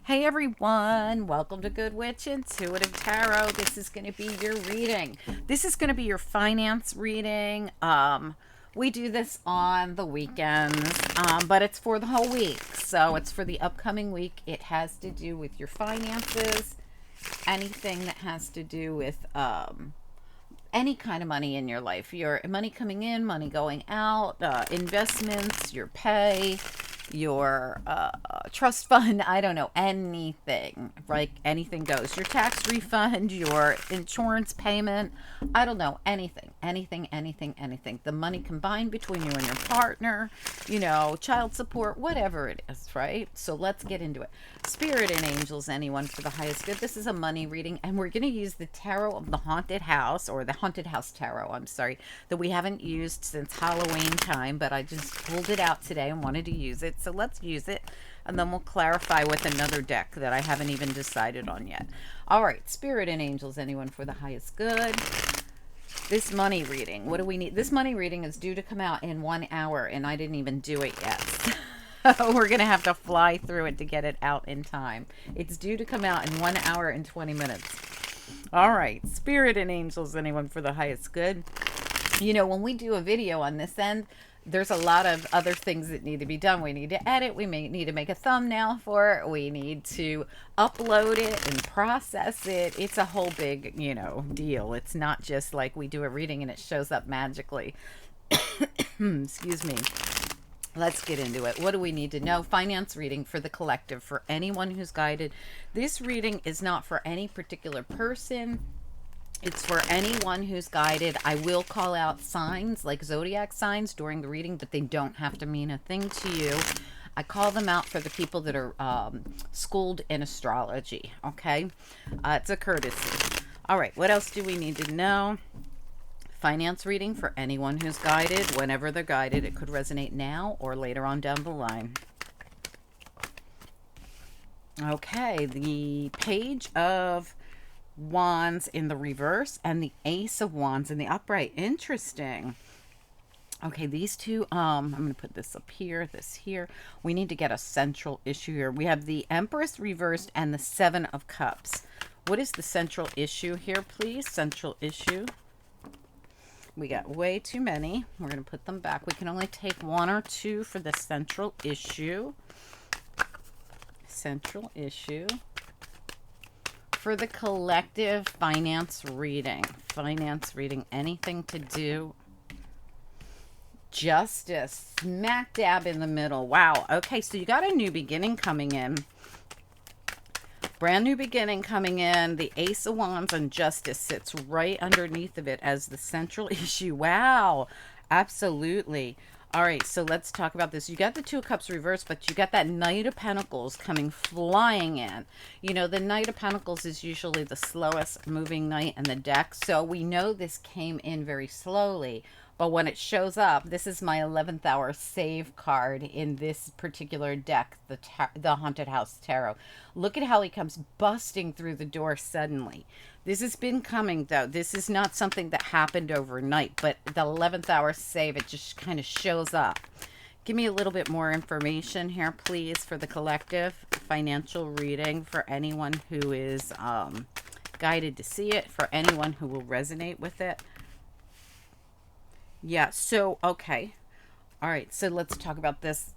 Hey everyone, welcome to Good Witch Intuitive Tarot. This is going to be your reading. This is going to be your finance reading. We do this on the weekends, but it's for the whole week. So it's for the upcoming week. It has to do with your finances, anything that has to do with any kind of money in your life. Your money coming in, money going out, investments, your pay, your trust fund. I don't know, anything, like anything goes. Your tax refund, your insurance payment. I don't know, anything. The money combined between you and your partner, child support, whatever it is, right? So let's get into it. Spirit and angels, anyone for the highest good. This is a money reading, and we're going to use the tarot of the haunted house, or the haunted house tarot, I'm sorry, that we haven't used since Halloween time, but I just pulled it out today and wanted to use it. So let's use it, and then we'll clarify with another deck that I haven't even decided on yet. All right, spirit and angels, anyone for the highest good. This money reading, what do we need? This money reading is due to come out in 1 hour, and I didn't even do it yet. We're going to have to fly through it to get it out in time. It's due to come out in 1 hour and 20 minutes. All right, spirit and angels, anyone for the highest good. When we do a video on this end, there's a lot of other things that need to be done. We need to edit. We may need to make a thumbnail for it. We need to upload it and process it. It's a whole big, deal. It's not just like we do a reading and it shows up magically. Excuse me. Let's get into it. What do we need to know? Finance reading for the collective, for anyone who's guided. This reading is not for any particular person. It's for anyone who's guided. I will call out signs, like zodiac signs, during the reading, but they don't have to mean a thing to you. I call them out for the people that are schooled in astrology, okay? It's a courtesy. All right, what else do we need to know? Finance reading for anyone who's guided. Whenever they're guided, it could resonate now or later on down the line. Okay, the Page of Wands in the reverse and the Ace of Wands in the upright. Interesting. Okay, these two, I'm going to put this up here, this here. We need to get a central issue here. We have the Empress reversed and the Seven of Cups. What is the central issue here, please? Central issue. We got way too many. We're going to put them back. We can only take one or two for the central issue. Central issue. For the collective finance reading. Finance reading. Anything to do. Justice. Smack dab in the middle. Wow. Okay, so you got a new beginning coming in. Brand new beginning coming in. The Ace of Wands and Justice sits right underneath of it as the central issue. Wow. Absolutely. All right, so let's talk about this. You got the Two of Cups reversed, but you got that Knight of Pentacles coming flying in. The Knight of Pentacles is usually the slowest moving knight in the deck, so we know this came in very slowly. But when it shows up, this is my 11th hour save card in this particular deck, the Haunted House Tarot. Look at how he comes busting through the door suddenly. This has been coming, though. This is not something that happened overnight, but the 11th hour save, it just kind of shows up. Give me a little bit more information here, please, for the collective financial reading for anyone who is guided to see it, for anyone who will resonate with it. Yeah, so, okay. All right, so let's talk about this.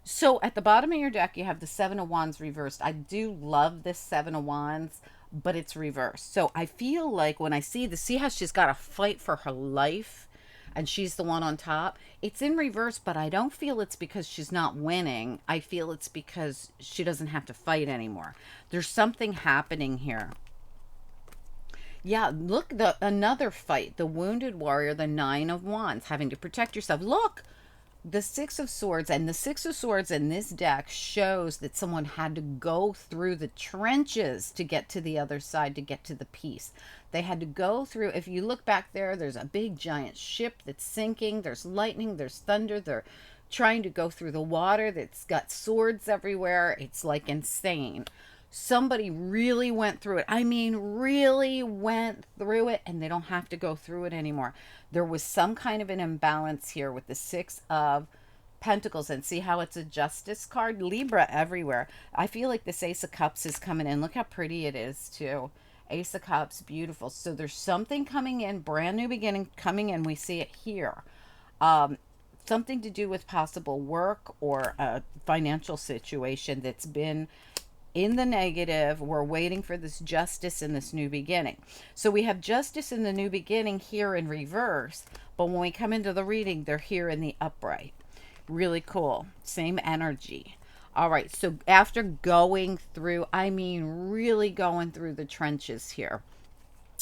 So at the bottom of your deck, you have the Seven of Wands reversed. I do love this Seven of Wands, but it's reversed. So I feel like when I see how she's got to fight for her life, and she's the one on top. It's in reverse, but I don't feel it's because she's not winning. I feel it's because she doesn't have to fight anymore. There's something happening here. Yeah, look, another fight. The Wounded Warrior, the Nine of Wands, having to protect yourself. Look, the Six of Swords, and the Six of Swords in this deck shows that someone had to go through the trenches to get to the other side, to get to the peace. They had to go through, if you look back there's a big giant ship that's sinking. There's lightning, there's thunder. They're trying to go through the water that's got swords everywhere. It's like insane. Somebody really went through it. I mean, really went through it, and they don't have to go through it anymore. There was some kind of an imbalance here with the Six of Pentacles, and see how it's a Justice card? Libra everywhere. I feel like this Ace of Cups is coming in. Look how pretty it is too. Ace of Cups, beautiful. So there's something coming in, brand new beginning coming in. We see it here. Um, Something to do with possible work or a financial situation that's been in the negative. We're waiting for this justice in this new beginning. So we have justice in the new beginning here in reverse, but when we come into the reading, they're here in the upright. Really cool. Same energy. All right. So after going through, I mean, really going through the trenches here,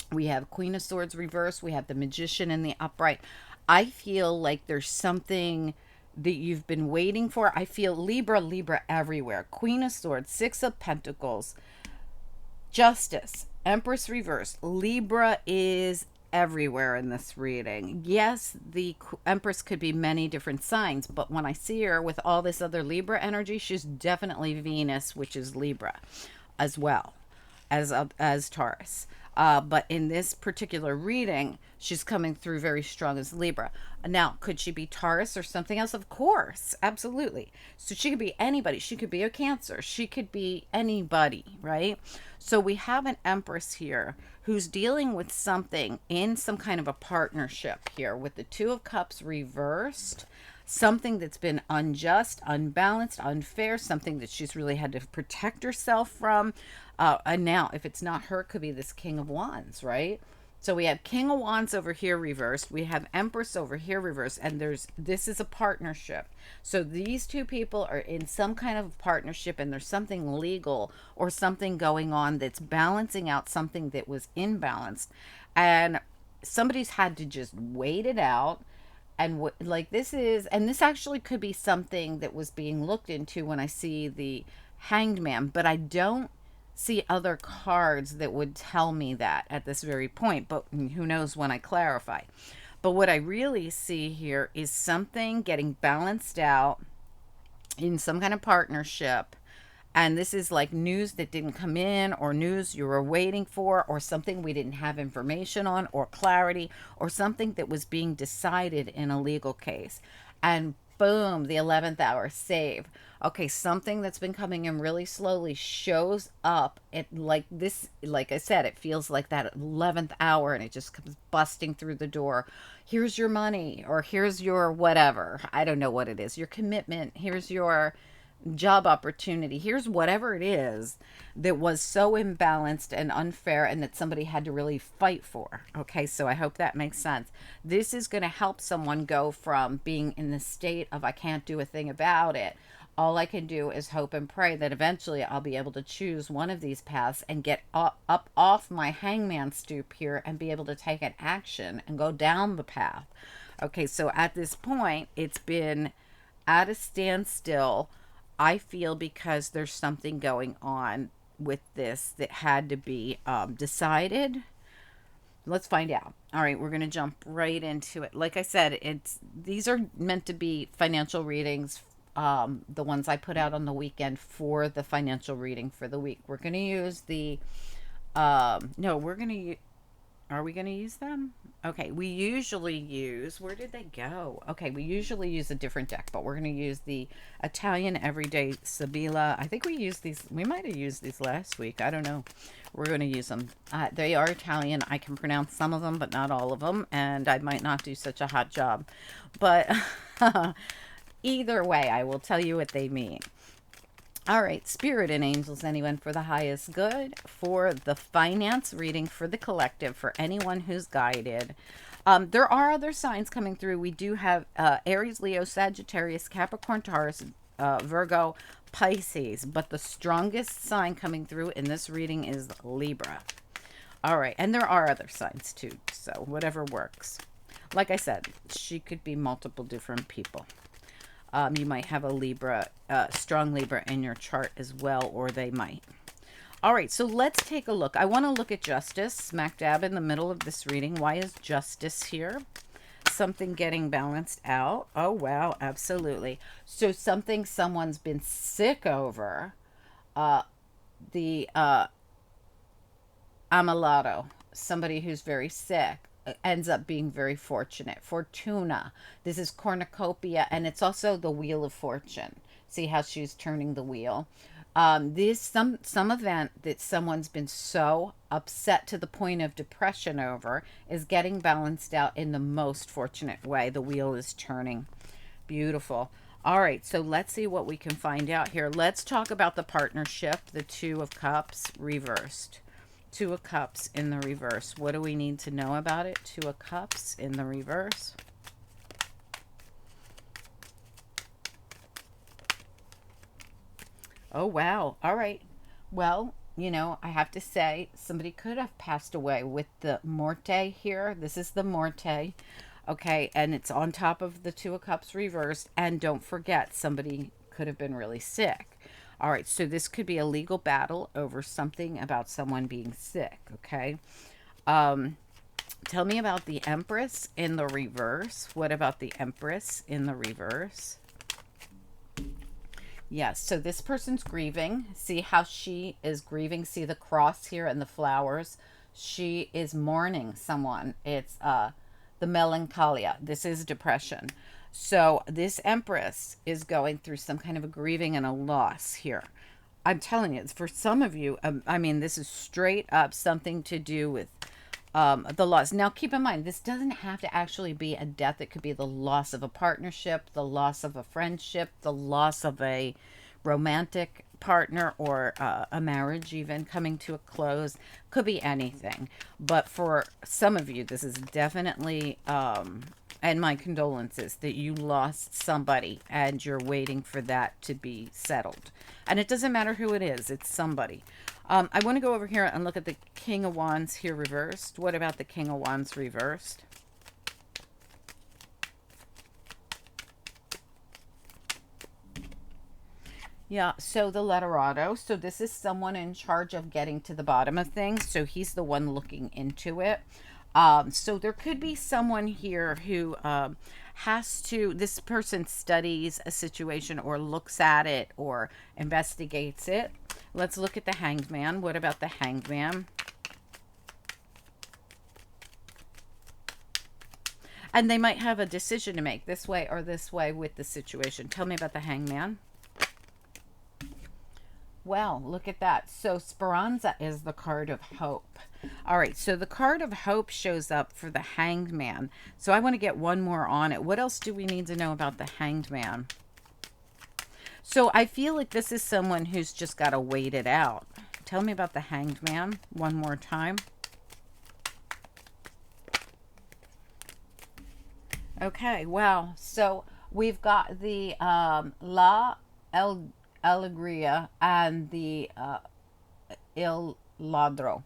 we have Queen of Swords reverse. We have the Magician in the upright. I feel like there's something that you've been waiting for. I feel Libra everywhere. Queen of Swords, Six of Pentacles, Justice, Empress reverse. Libra is everywhere in this reading. Yes, the Empress could be many different signs, but when I see her with all this other Libra energy, she's definitely Venus, which is Libra as well as Taurus. But in this particular reading, she's coming through very strong as Libra. Now, could she be Taurus or something else? Of course, absolutely. So she could be anybody. She could be a Cancer. She could be anybody, right? So we have an Empress here who's dealing with something in some kind of a partnership here with the Two of Cups reversed. Something that's been unjust, unbalanced, unfair, something that she's really had to protect herself from. And now, if it's not her, it could be this King of Wands, right? So we have King of Wands over here reversed. We have Empress over here reversed. And this is a partnership. So these two people are in some kind of partnership, and there's something legal or something going on that's balancing out something that was imbalanced. And somebody's had to just wait it out. And like this actually could be something that was being looked into when I see the Hanged Man, but I don't see other cards that would tell me that at this very point, but who knows when I clarify. But what I really see here is something getting balanced out in some kind of partnership. And this is like news that didn't come in, or news you were waiting for, or something we didn't have information on, or clarity, or something that was being decided in a legal case. And boom, the 11th hour save. Okay, something that's been coming in really slowly shows up. It like this, like I said, it feels like that 11th hour, and it just comes busting through the door. Here's your money, or here's your whatever. I don't know what it is. Your commitment. Here's your job opportunity. Here's whatever it is that was so imbalanced and unfair, and that somebody had to really fight for. Okay, so I hope that makes sense. This is going to help someone go from being in the state of I can't do a thing about it. All I can do is hope and pray that eventually I'll be able to choose one of these paths and get up off my hangman stoop here and be able to take an action and go down the path. Okay, so at this point, it's been at a standstill, I feel, because there's something going on with this that had to be decided. Let's find out. All right, we're going to jump right into it. Like I said, these are meant to be financial readings, the ones I put out on the weekend for the financial reading for the week. We're going to use the, no, we're going to, are we going to use them? Okay, we usually use, where did they go? Okay, we usually use a different deck, but we're going to use the Italian Everyday Sibilla. I think we used these, we might have used these last week. I don't know. We're going to use them. They are Italian. I can pronounce some of them, but not all of them, and I might not do such a hot job. But either way, I will tell you what they mean. All right, Spirit and Angels, anyone for the highest good, for the finance reading for the collective, for anyone who's guided. There are other signs coming through. We do have Aries, Leo, Sagittarius, Capricorn, Taurus, Virgo, Pisces, but the strongest sign coming through in this reading is Libra. All right, and there are other signs too, so whatever works. Like I said, she could be multiple different people. You might have a Libra, strong Libra in your chart as well, or they might. All right, so let's take a look. I want to look at Justice, smack dab in the middle of this reading. Why is Justice here? Something getting balanced out. Oh, wow, absolutely. So something someone's been sick over. The Amalado, somebody who's very sick. ends up being very fortunate. Fortuna. This is cornucopia, and it's also the wheel of fortune. See how she's turning the wheel. This some event that someone's been so upset to the point of depression over is getting balanced out in the most fortunate way. The wheel is turning. Beautiful. All right, so let's see what we can find out here. Let's talk about the partnership, the Two of Cups reversed. Two of Cups in the reverse. What do we need to know about it? Two of Cups in the reverse. Oh, wow. All right. Well, you know, I have to say, somebody could have passed away with the Morte here. This is the Morte. Okay, and it's on top of the Two of Cups reversed. And don't forget, somebody could have been really sick. All right, so this could be a legal battle over something about someone being sick, okay? Um, Tell me about the Empress in the reverse. What about the Empress in the reverse? Yes, so this person's grieving. See how she is grieving? See the cross here and the flowers? She is mourning someone. It's the melancholia. This is depression. So this Empress is going through some kind of a grieving and a loss here. I'm telling you, it's for some of you, I mean, this is straight up something to do with the loss. Now, keep in mind, this doesn't have to actually be a death. It could be the loss of a partnership, the loss of a friendship, the loss of a romantic partner, or a marriage even coming to a close. Could be anything. But for some of you, this is definitely, and my condolences that you lost somebody and you're waiting for that to be settled. And it doesn't matter who it is, it's somebody. I want to go over here and look at the King of Wands here reversed. What about the King of Wands reversed? Yeah, so the Letterado. So this is someone in charge of getting to the bottom of things. So he's the one looking into it. So there could be someone here who has to, this person studies a situation or looks at it or investigates it. Let's look at the Hanged Man. What about the Hanged Man? And they might have a decision to make this way or this way with the situation. Tell me about the Hanged Man. Well, look at that. So Speranza is the card of hope. All right, so the card of hope shows up for the Hanged Man. So I want to get one more on it. What else do we need to know about the Hanged Man? So I feel like this is someone who's just got to wait it out. Tell me about the Hanged Man one more time. Okay, wow. So we've got the La Alegria and the Il Ladro.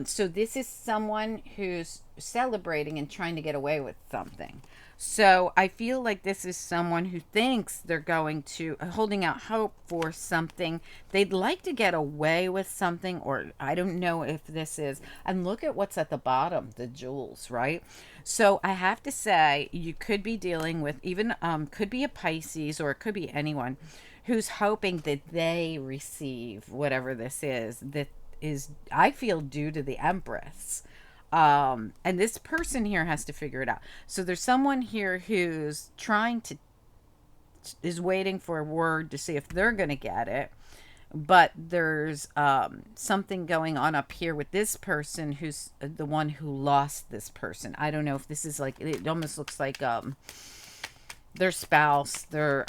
So this is someone who's celebrating and trying to get away with something. So I feel like this is someone who thinks they're going to, holding out hope for something. They'd like to get away with something, or I don't know if this is, and look at what's at the bottom, the jewels, right? So I have to say, you could be dealing with even, could be a Pisces, or it could be anyone who's hoping that they receive whatever this is that is, I feel, due to the Empress. And this person here has to figure it out. So there's someone here who's trying to, is waiting for a word to see if they're going to get it. But there's something going on up here with this person who's the one who lost this person. I don't know if this is like, it almost looks like their spouse, their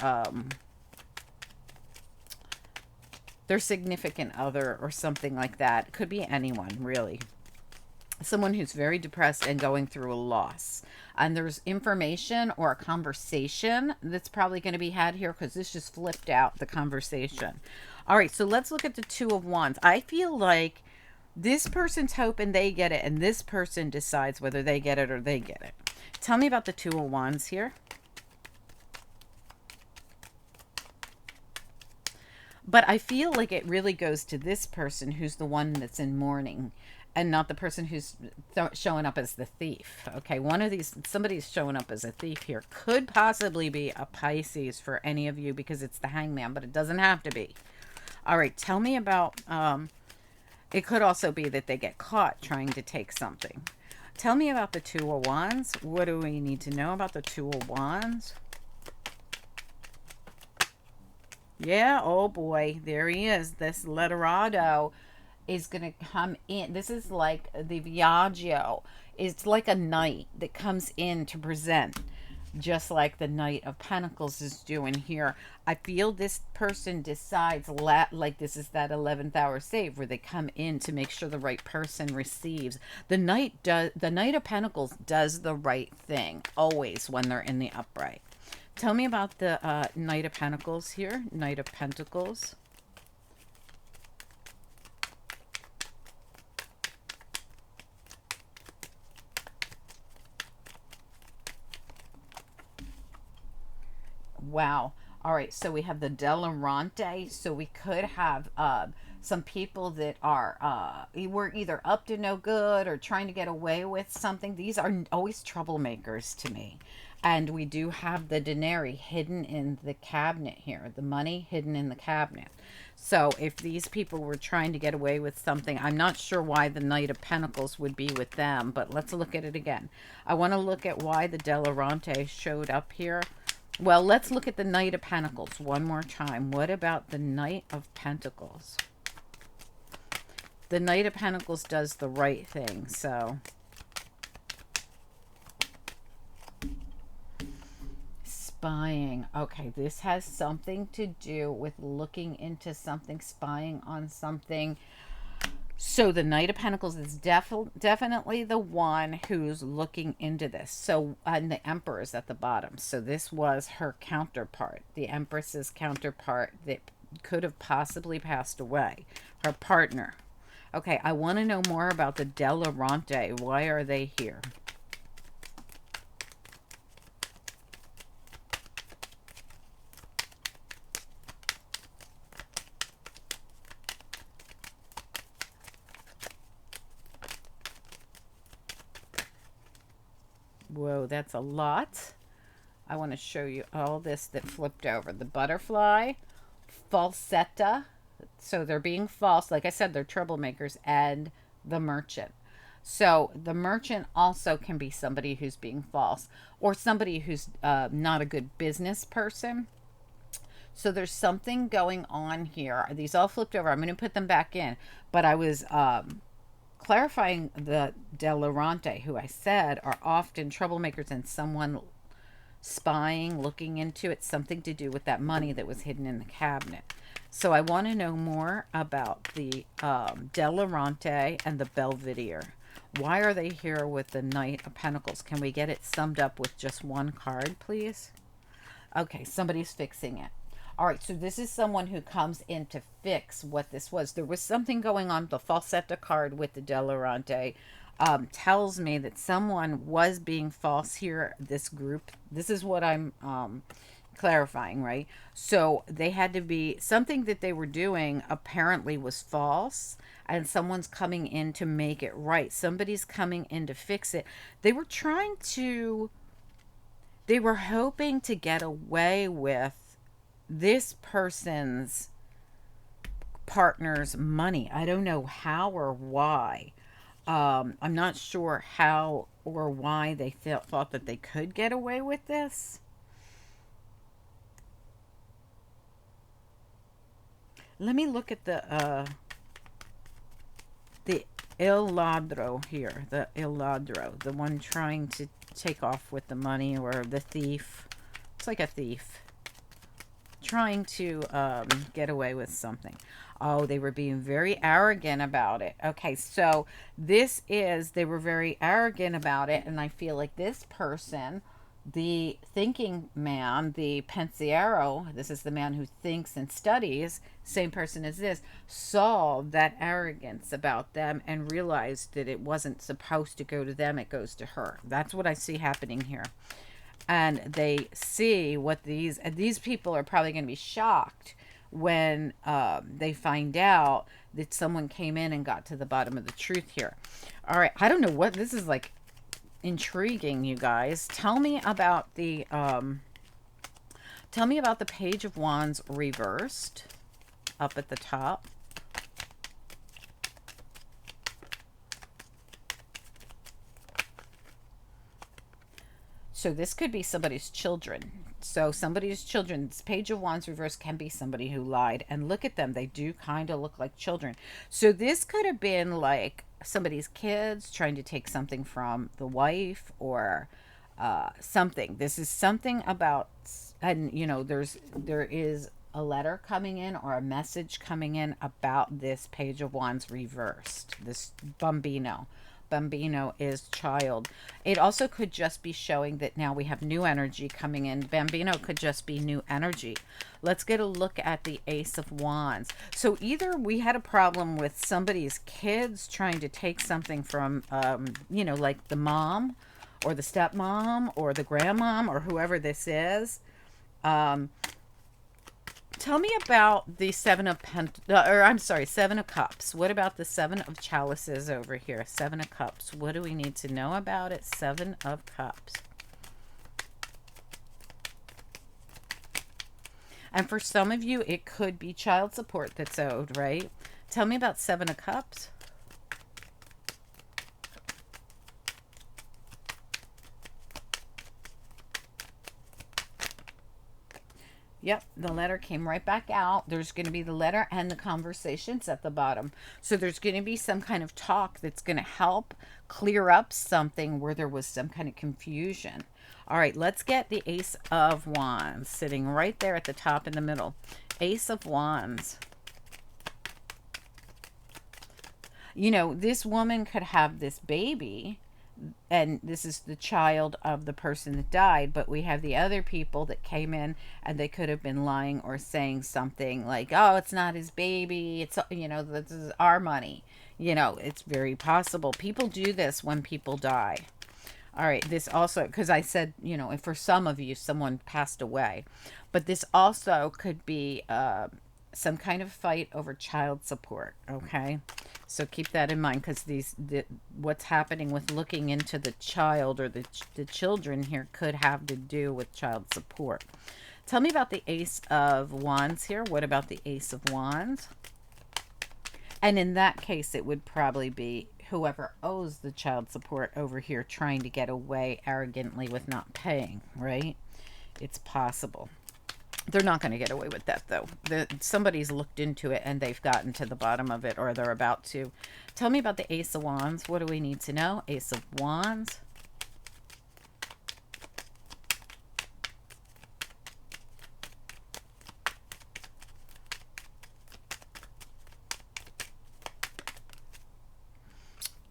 significant other or something like that. It could be anyone, really. Someone who's very depressed and going through a loss. And there's information or a conversation that's probably going to be had here, because this just flipped out the conversation. All right, so let's look at the Two of Wands. I feel like this person's hoping they get it, and this person decides whether they get it or they get it. Tell me about the Two of Wands here. But I feel like it really goes to this person who's the one that's in mourning, and not the person who's showing up as the thief. Okay, one of these, somebody's showing up as a thief here. Could possibly be a Pisces for any of you, because it's the Hangman, but it doesn't have to be. All right, tell me about, it could also be that they get caught trying to take something. Tell me about the Two of Wands. What do we need to know about the Two of Wands? Yeah, oh boy, there he is. This Letterado is going to come in. This is like the Viaggio. It's like a knight that comes in to present, just like the Knight of Pentacles is doing here. I feel this person decides, like this is that 11th hour save where they come in to make sure the right person receives. The Knight of Pentacles does the right thing always when they're in the upright. Tell me about the Knight of Pentacles here. Knight of Pentacles. Wow. All right. So we have the Delirante. So we could have some people that are were either up to no good or trying to get away with something. These are always troublemakers to me. And we do have the denari hidden in the cabinet here, the money hidden in the cabinet. So if these people were trying to get away with something, I'm not sure why the Knight of Pentacles would be with them, but let's look at it again. I want to look at why the Delirante showed up here. Well, let's look at the Knight of Pentacles one more time. What about the Knight of Pentacles? The Knight of Pentacles does the right thing, so... Spying. Okay, this has something to do with looking into something, spying on something. So the Knight of Pentacles is definitely the one who's looking into this. So, and the Emperor is at the bottom. So this was her counterpart, the Empress's counterpart that could have possibly passed away, her partner. Okay, I want to know more about the Delirante. Why are they here? Whoa, that's a lot. I want to show you all this that flipped over. The butterfly, falsetta. So they're being false. Like I said, they're troublemakers. And the merchant. So the merchant also can be somebody who's being false or somebody who's not a good business person. So there's something going on here. These all flipped over. I'm going to put them back in. But I was... clarifying the Delirante, who I said are often troublemakers and someone spying, looking into it, something to do with that money that was hidden in the cabinet. So I want to know more about the Delirante and the Belvedere. Why are they here with the Knight of Pentacles? Can we get it summed up with just one card, please? Okay, somebody's fixing it. All right, so this is someone who comes in to fix what this was. There was something going on. The falsetta card with the Delirante tells me that someone was being false here. This group, this is what I'm clarifying, right? So they had to be, something that they were doing apparently was false, and someone's coming in to make it right. Somebody's coming in to fix it. They were trying to, they were hoping to get away with this person's partner's money. I don't know how or why. I'm not sure how or why they thought that they could get away with this. Let me look at the Il Ladro here. The Il Ladro, the one trying to take off with the money, or the thief. It's like a thief. Trying to get away with something. Oh, they were being very arrogant about it. Okay, so this is, they were very arrogant about it, and I feel like this person, the thinking man, the pensiero, this is the man who thinks and studies, same person as this, saw that arrogance about them and realized that it wasn't supposed to go to them, it goes to her. That's what I see happening here. And they see what these people are probably going to be shocked when they find out that someone came in and got to the bottom of the truth here. All right, I don't know what this is, like intriguing, you guys. Tell me about the Page of Wands reversed up at the top. So this could be somebody's children. So somebody's children's Page of Wands reverse can be somebody who lied. And look at them. They do kind of look like children. So this could have been like somebody's kids trying to take something from the wife, or something. This is something about, and you know, there is a letter coming in or a message coming in about this Page of Wands reversed. This bambino. Bambino is child. It also could just be showing that now we have new energy coming in. Bambino could just be new energy. Let's get a look at the Ace of Wands. So either we had a problem with somebody's kids trying to take something from, you know, like the mom or the stepmom or the grandmom or whoever this is. Tell me about the Seven of Seven of Cups. What about the Seven of Chalices over here? Seven of Cups. What do we need to know about it? Seven of Cups. And for some of you, it could be child support that's owed, right? Tell me about Seven of Cups. Yep, the letter came right back out. There's going to be the letter and the conversations at the bottom. So there's going to be some kind of talk that's going to help clear up something where there was some kind of confusion. All right, let's get the Ace of Wands sitting right there at the top in the middle. Ace of Wands. You know, this woman could have this baby, and this is the child of the person that died, but we have the other people that came in and they could have been lying or saying something like, oh, it's not his baby, it's, you know, this is our money. You know, it's very possible. People do this when people die. All right, this also, because I said, you know, if for some of you someone passed away, but this also could be some kind of fight over child support. Okay, so keep that in mind, because what's happening with looking into the child or the children here could have to do with child support. Tell me about the Ace of Wands here. What about the Ace of Wands? And in that case, it would probably be whoever owes the child support over here trying to get away arrogantly with not paying, right? It's possible. They're not going to get away with that, though. Somebody's looked into it and they've gotten to the bottom of it, or they're about to. Tell me about the Ace of Wands. What do we need to know? Ace of Wands.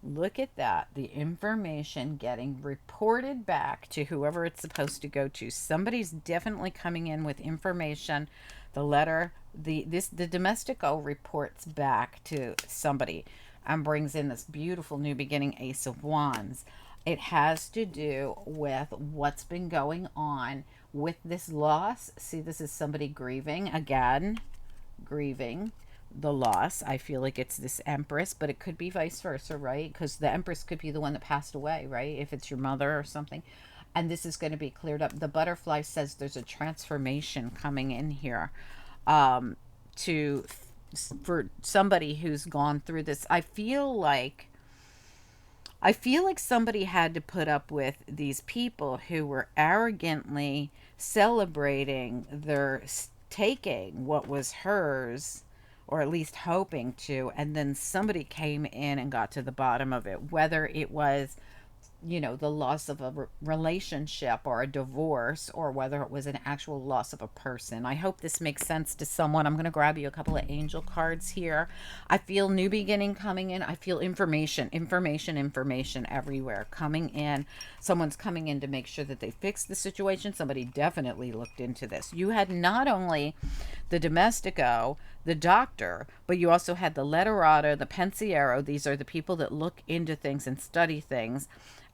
Look at that. The information getting reported back to whoever it's supposed to go to. Somebody's definitely coming in with information. The letter, the domestico reports back to somebody and brings in this beautiful new beginning Ace of Wands. It has to do with what's been going on with this loss. See, this is somebody grieving again, grieving the loss. I feel like it's this Empress, but it could be vice versa, right? Because the Empress could be the one that passed away, right? If it's your mother or something. And this is going to be cleared up. The butterfly says there's a transformation coming in here for somebody who's gone through this. I feel like somebody had to put up with these people who were arrogantly celebrating their taking what was hers, or at least hoping to, and then somebody came in and got to the bottom of it, whether it was, you know, the loss of a relationship or a divorce, or whether it was an actual loss of a person. I hope this makes sense to someone. I'm going to grab you a couple of angel cards here. I feel new beginning coming in. I feel information everywhere coming in. Someone's coming in to make sure that they fix the situation. Somebody definitely looked into this. You had not only the domestico, the doctor, but you also had the letterata, the pensiero. These are the people that look into things and study things.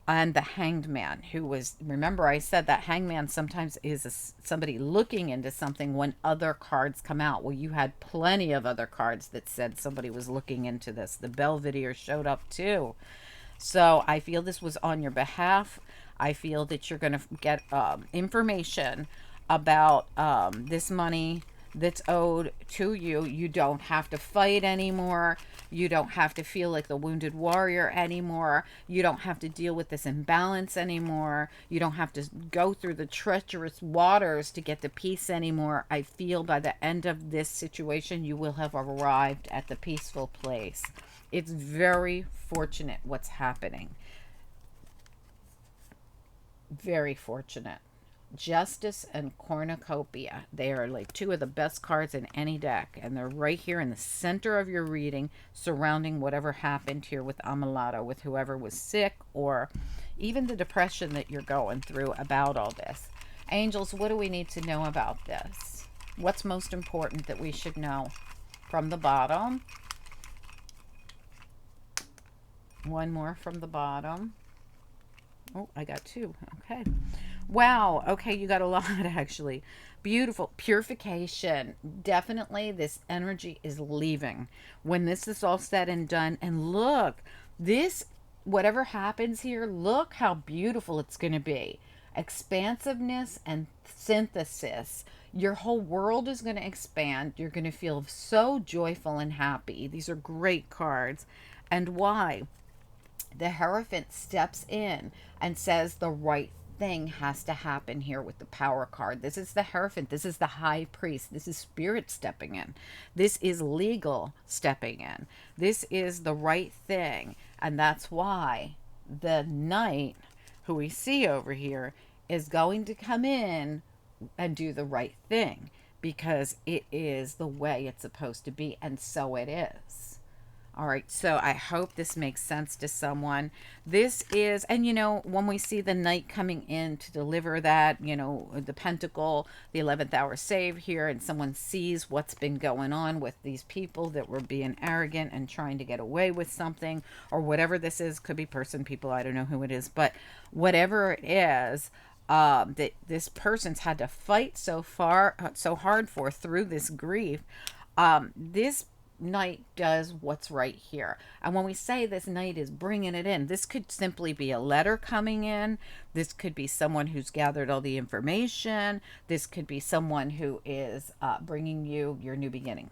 And the hanged man, who was, remember I said that hanged man sometimes is somebody looking into something when other cards come out. Well, you had plenty of other cards that said somebody was looking into this. The Belvedere showed up too. So I feel this was on your behalf. I feel that you're going to get information about this money that's owed to you. You don't have to fight anymore. You don't have to feel like the wounded warrior anymore. You don't have to deal with this imbalance anymore. You don't have to go through the treacherous waters to get to peace anymore. I feel by the end of this situation, you will have arrived at the peaceful place. It's very fortunate what's happening. Very fortunate. Justice and Cornucopia. They are like two of the best cards in any deck, and they're right here in the center of your reading, surrounding whatever happened here with Amalado, with whoever was sick, or even the depression that you're going through about all this. Angels, what do we need to know about this? What's most important that we should know? From the bottom. One more from the bottom. Oh, I got two. Okay. Wow. Okay, you got a lot actually. Beautiful. Purification. Definitely this energy is leaving when this is all said and done. And look, this, whatever happens here, look how beautiful it's going to be. Expansiveness and synthesis. Your whole world is going to expand. You're going to feel so joyful and happy. These are great cards. And why? The Hierophant steps in and says the right thing has to happen here with the Power card. This is the Hierophant. This is the High Priest. This is Spirit stepping in. This is legal stepping in. This is the right thing. And that's why the Knight, who we see over here, is going to come in and do the right thing, because it is the way it's supposed to be, and so it is. All right, so I hope this makes sense to someone. This is, and you know, when we see the Knight coming in to deliver that, you know, the Pentacle, the 11th hour save here, and someone sees what's been going on with these people that were being arrogant and trying to get away with something, or whatever this is, could be person, people, I don't know who it is, but whatever it is, that this person's had to fight so hard for through this grief, this Knight does what's right here. And when we say this Knight is bringing it in, this could simply be a letter coming in. This could be someone who's gathered all the information. This could be someone who is bringing you your new beginning.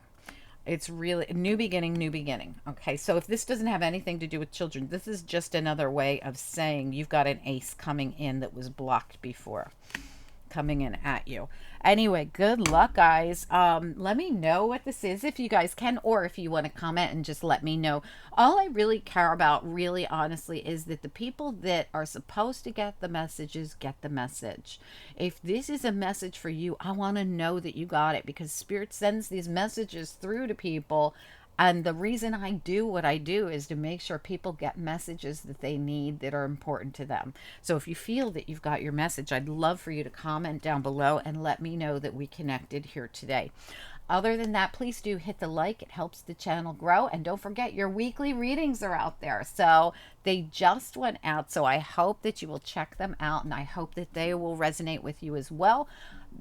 It's really new beginning, new beginning. Okay, so if this doesn't have anything to do with children, this is just another way of saying you've got an ace coming in that was blocked before, coming in at you. Anyway, good luck, guys. Let me know what this is if you guys can, or if you want to comment and just let me know. All I really care about, really honestly, is that the people that are supposed to get the messages get the message. If this is a message for you, I want to know that you got it, because Spirit sends these messages through to people. And the reason I do what I do is to make sure people get messages that they need, that are important to them. So if you feel that you've got your message, I'd love for you to comment down below and let me know that we connected here today. Other than that, please do hit the like. It helps the channel grow. And don't forget, your weekly readings are out there. So they just went out. So I hope that you will check them out, and I hope that they will resonate with you as well.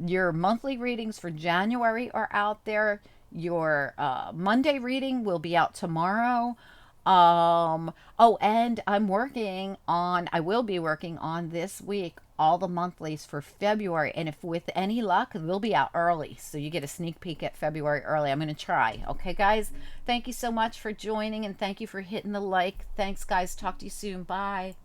Your monthly readings for January are out there. Your Monday reading will be out tomorrow. Oh, and I will be working on this week all the monthlies for February, and if with any luck, they'll be out early, so you get a sneak peek at February early. I'm going to try. Okay, guys, thank you so much for joining, and thank you for hitting the like. Thanks, guys. Talk to you soon. Bye.